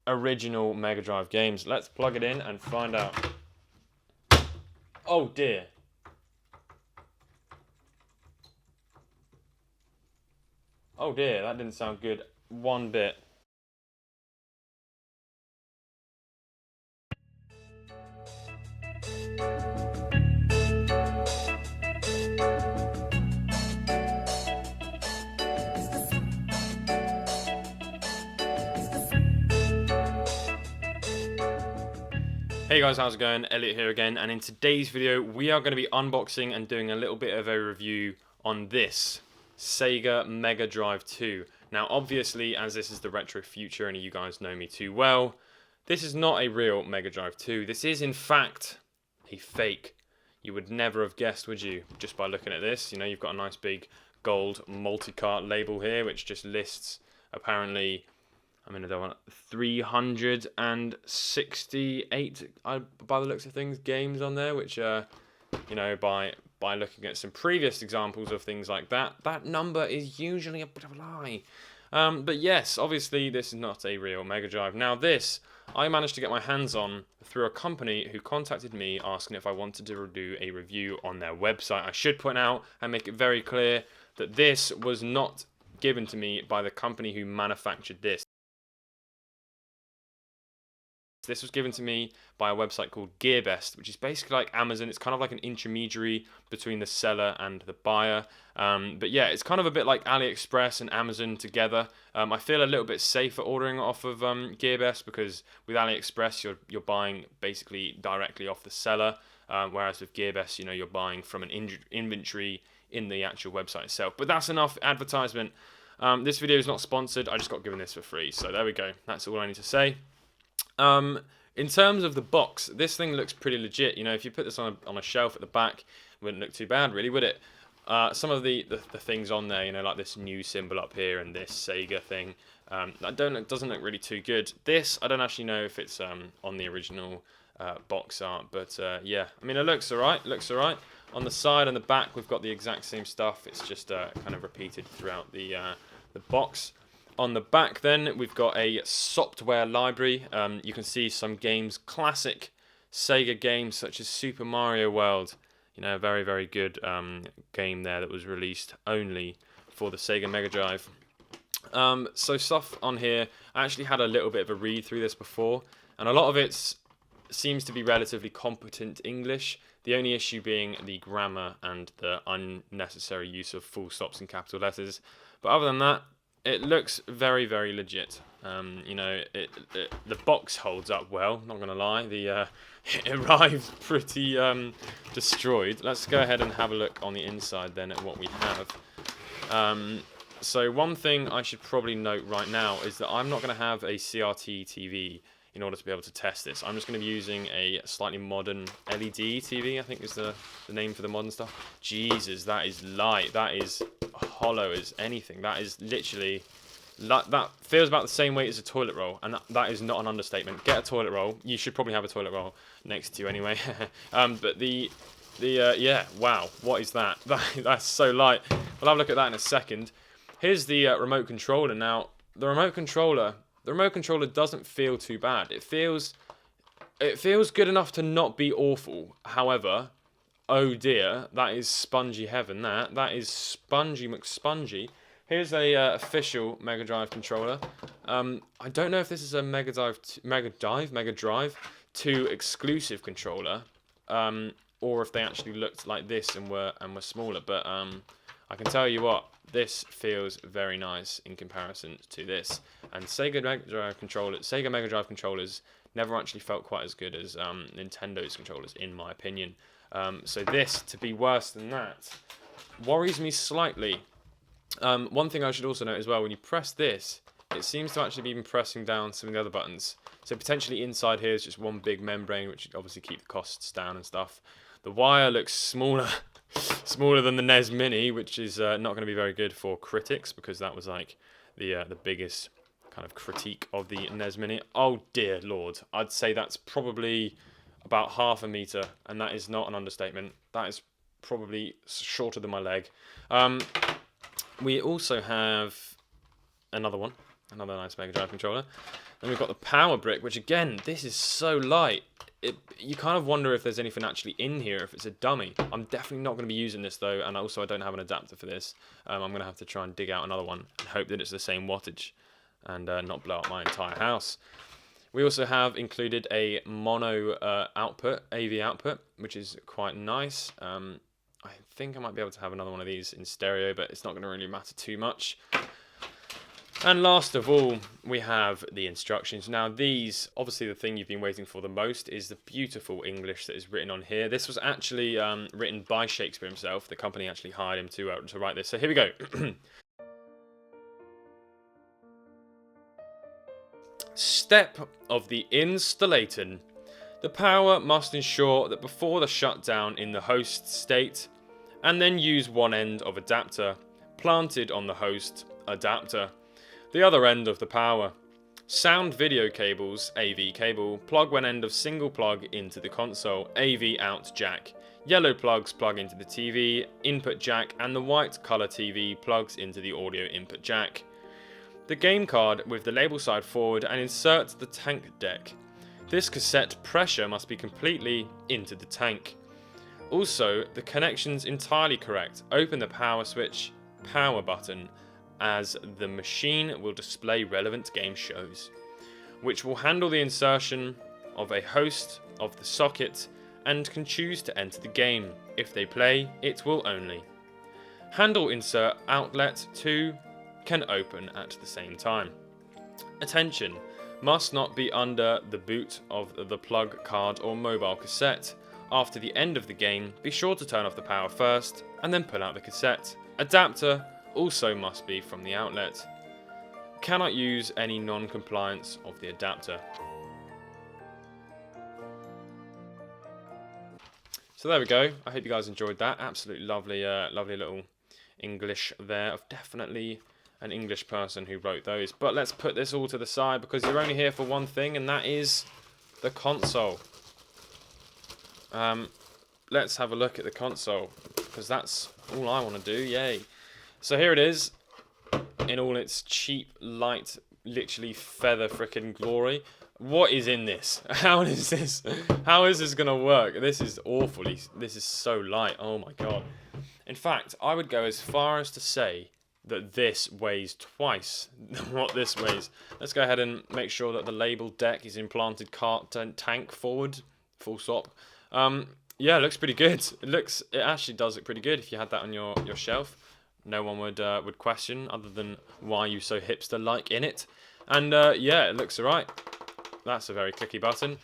original Mega Drive games. Let's plug it in and find out. Oh dear. Oh dear, that didn't sound good one bit. Hey guys, how's it going? Elliot here again, and in today's video we are going to be unboxing and doing a little bit of a review on this Sega Mega Drive 2. Now obviously, as this is the retro future and you guys know me too well, this is not a real Mega Drive 2. This is in fact a fake. You would never have guessed, would you? Just by looking at this. You know, you've got a nice big gold multi-cart label here which just lists apparently, I mean, I don't want 368, by the looks of things, games on there, which, you know, by looking at some previous examples of things like that, that number is usually a bit of a lie. But yes, obviously this is not a real Mega Drive. Now this, I managed to get my hands on through a company who contacted me asking if I wanted to do a review on their website. I should point out and make it very clear that this was not given to me by the company who manufactured this. This was given to me by a website called GearBest, which is basically like Amazon. It's kind of like an intermediary between the seller and the buyer. But yeah, it's kind of a bit like AliExpress and Amazon together. I feel a little bit safer ordering off of GearBest because with AliExpress you're buying basically directly off the seller, whereas with GearBest, you know, you're buying from an inventory in the actual website itself. But that's enough advertisement. This video is not sponsored. I just got given this for free. So there we go. That's all I need to say. In terms of the box, this thing looks pretty legit. You know, if you put this on a shelf at the back, it wouldn't look too bad, really, would it? Some of the things on there, you know, like this new symbol up here and this Sega thing, it doesn't look really too good. This, I don't actually know if it's on the original box art, but yeah, I mean, it looks alright. On the side and the back, we've got the exact same stuff. It's just kind of repeated throughout the box. On the back then, we've got a software library. You can see some games, classic Sega games such as Super Mario World. You know, a very, very good game there that was released only for the Sega Mega Drive. So stuff on here, I actually had a little bit of a read through this before, and a lot of it seems to be relatively competent English. The only issue being the grammar and the unnecessary use of full stops and capital letters. But other than that, it looks very, very legit. You know, the box holds up well, not going to lie. It arrived pretty destroyed. Let's go ahead and have a look on the inside then at what we have. So one thing I should probably note right now is that I'm not going to have a CRT TV in order to be able to test this. I'm just going to be using a slightly modern LED TV, I think is the name for the modern stuff. Jesus, that is light. That is hollow as anything. That is literally, that feels about the same weight as a toilet roll, and that is not an understatement. Get a toilet roll. You should probably have a toilet roll next to you anyway. But yeah, wow, what is that? That's so light. We'll have a look at that in a second. Here's the remote controller. Now, the remote controller doesn't feel too bad. It feels good enough to not be awful. However, oh dear, that is spongy heaven. That is spongy McSpongy. Here's a official Mega Drive controller. I don't know if this is a Mega Drive 2 exclusive controller, or if they actually looked like this and were smaller. But I can tell you what, this feels very nice in comparison to this. And Sega Mega Drive controllers never actually felt quite as good as Nintendo's controllers, in my opinion. So this, to be worse than that, worries me slightly. One thing I should also note as well, when you press this, it seems to actually be even pressing down some of the other buttons. So potentially inside here is just one big membrane, which would obviously keep the costs down and stuff. The wire looks smaller than the NES Mini, which is not going to be very good for critics, because that was like the biggest kind of critique of the NES Mini. Oh dear Lord, I'd say that's probably about half a meter, and that is not an understatement. That is probably shorter than my leg. We also have another nice Mega Drive controller. Then we've got the power brick, which again, this is so light. You kind of wonder if there's anything actually in here, if it's a dummy. I'm definitely not going to be using this though, and also I don't have an adapter for this. I'm going to have to try and dig out another one and hope that it's the same wattage and not blow up my entire house. We also have included a mono output, AV output, which is quite nice. I think I might be able to have another one of these in stereo, but it's not going to really matter too much. And last of all, we have the instructions. Now these, obviously the thing you've been waiting for the most is the beautiful English that is written on here. This was actually written by Shakespeare himself. The company actually hired him to write this. So here we go. Step of the installation. The power must ensure that before the shutdown in the host state, and then use one end of adapter planted on the host adapter. The other end of the power. Sound video cables, AV cable, plug one end of single plug into the console, AV out jack. Yellow plugs plug into the TV input jack, and the white color TV plugs into the audio input jack. The game card with the label side forward and insert the tank deck. This cassette pressure must be completely into the tank. Also, the connection's entirely correct. Open the power switch, power button, as the machine will display relevant game shows, which will handle the insertion of a host of the socket and can choose to enter the game. If they play, it will only. Handle insert outlet 2 can open at the same time. Attention, must not be under the boot of the plug card or mobile cassette. After the end of the game, be sure to turn off the power first and then pull out the cassette. Adapter also must be from the outlet. Cannot use any non-compliance of the adapter. So there we go. I hope you guys enjoyed that. Absolutely lovely, lovely little English there. Of definitely an English person who wrote those. But let's put this all to the side because you're only here for one thing, and that is the console. Let's have a look at the console because that's all I want to do. Yay! So here it is in all its cheap, light, literally feather frickin' glory. What is in this? How is this? How is this gonna work? This is awful. This is so light. Oh my god. In fact, I would go as far as to say that this weighs twice what this weighs. Let's go ahead and make sure that the label deck is implanted tank forward. Full stop. Yeah, it looks pretty good. It actually does look pretty good if you had that on your shelf. No one would question, other than why are you so hipster-like in it. And yeah, it looks alright. That's a very clicky button.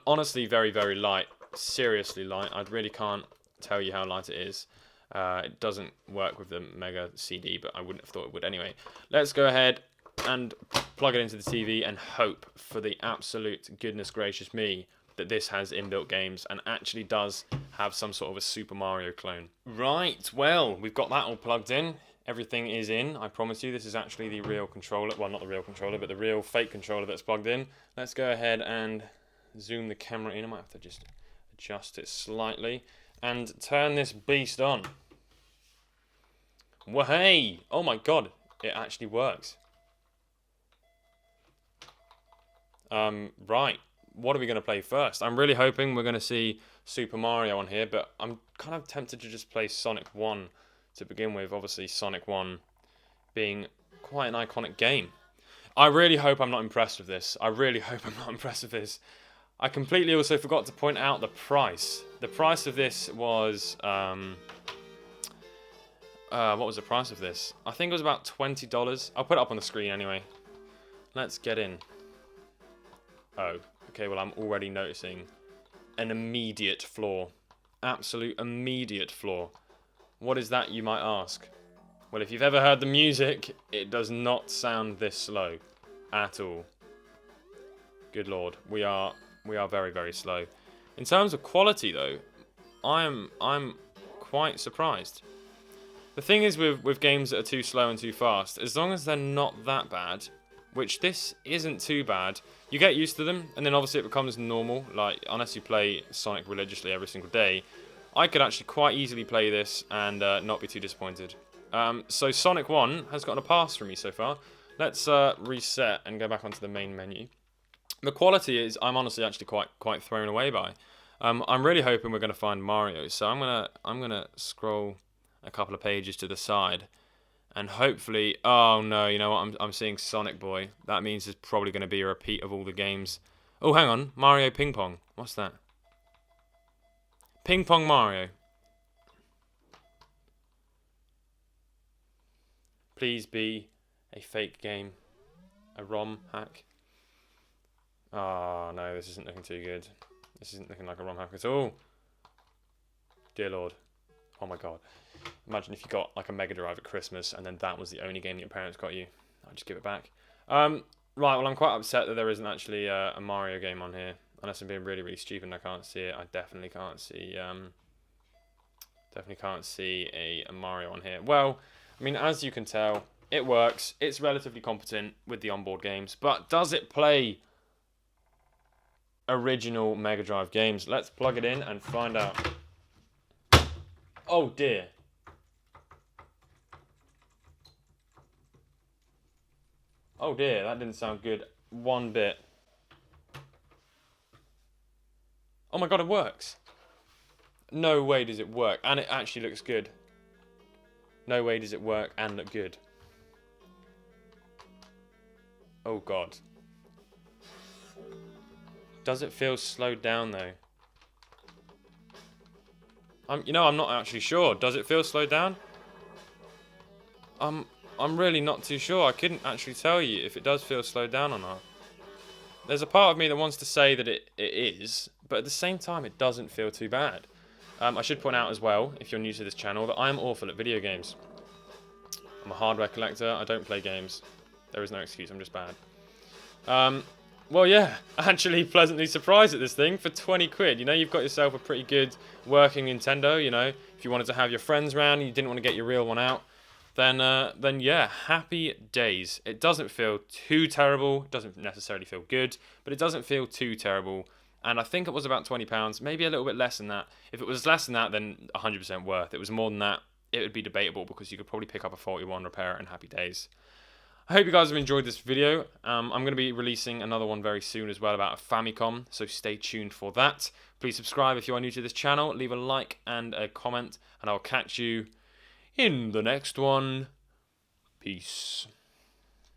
Honestly, very, very light. Seriously light. I really can't tell you how light it is. It doesn't work with the Mega CD, but I wouldn't have thought it would anyway. Let's go ahead and plug it into the TV and hope for the absolute goodness gracious me that this has inbuilt games and actually does have some sort of a Super Mario clone. Right, well, we've got that all plugged in. Everything is in, I promise you. This is actually the real controller. Well, not the real controller, but the real fake controller that's plugged in. Let's go ahead and zoom the camera in. I might have to just adjust it slightly and turn this beast on. Wahey! Oh my god, it actually works. Right. What are we going to play first? I'm really hoping we're going to see Super Mario on here, but I'm kind of tempted to just play Sonic 1 to begin with. Obviously, Sonic 1 being quite an iconic game. I really hope I'm not impressed with this. I really hope I'm not impressed with this. I completely also forgot to point out the price. The price of this was... what was the price of this? I think it was about $20. I'll put it up on the screen anyway. Let's get in. Oh. Okay, well, I'm already noticing an immediate flaw. Absolute immediate flaw. What is that, you might ask? Well, if you've ever heard the music, it does not sound this slow at all. Good lord, we are very, very slow. In terms of quality, though, I'm quite surprised. The thing is with games that are too slow and too fast, as long as they're not that bad, which this isn't too bad, you get used to them, and then obviously it becomes normal, like, unless you play Sonic religiously every single day, I could actually quite easily play this and not be too disappointed. So Sonic 1 has gotten a pass from me so far. Let's reset and go back onto the main menu. The quality is, I'm honestly actually quite thrown away by. I'm really hoping we're going to find Mario, so I'm gonna scroll a couple of pages to the side, and hopefully, oh no, you know what? I'm seeing Sonic Boy. That means there's probably going to be a repeat of all the games. Oh, hang on, Mario Ping Pong. What's that? Ping Pong Mario. Please be a fake game, a ROM hack. Oh no, this isn't looking too good. This isn't looking like a ROM hack at all. Dear Lord. Oh my god. Imagine if you got like a Mega Drive at Christmas and then that was the only game that your parents got you. I'll just give it back. Right, well I'm quite upset that there isn't actually a Mario game on here. Unless I'm being really stupid and I can't see it. I definitely can't see a Mario on here. Well, I mean, as you can tell, it works. It's relatively competent with the onboard games, but does it play original Mega Drive games? Let's plug it in and find out. Oh dear. Oh dear, that didn't sound good one bit. Oh my god, it works. No way does it work, and it actually looks good. No way does it work and look good. Oh god. Does it feel slowed down though? I'm not actually sure. Does it feel slowed down? I'm really not too sure. I couldn't actually tell you if it does feel slowed down or not. There's a part of me that wants to say that it is, but at the same time it doesn't feel too bad. I should point out as well, if you're new to this channel, that I am awful at video games. I'm a hardware collector. I don't play games. There is no excuse. I'm just bad. Well, yeah, actually pleasantly surprised at this thing for 20 quid. You know, you've got yourself a pretty good working Nintendo, you know. If you wanted to have your friends around and you didn't want to get your real one out, then yeah, happy days. It doesn't feel too terrible. It doesn't necessarily feel good, but it doesn't feel too terrible. And I think it was about £20, maybe a little bit less than that. If it was less than that, then 100% worth. If it was more than that, it would be debatable because you could probably pick up a 41, repair it, and happy days. I hope you guys have enjoyed this video. I'm going to be releasing another one very soon as well about a Famicom, so stay tuned for that. Please subscribe if you are new to this channel, leave a like and a comment, and I'll catch you in the next one. Peace.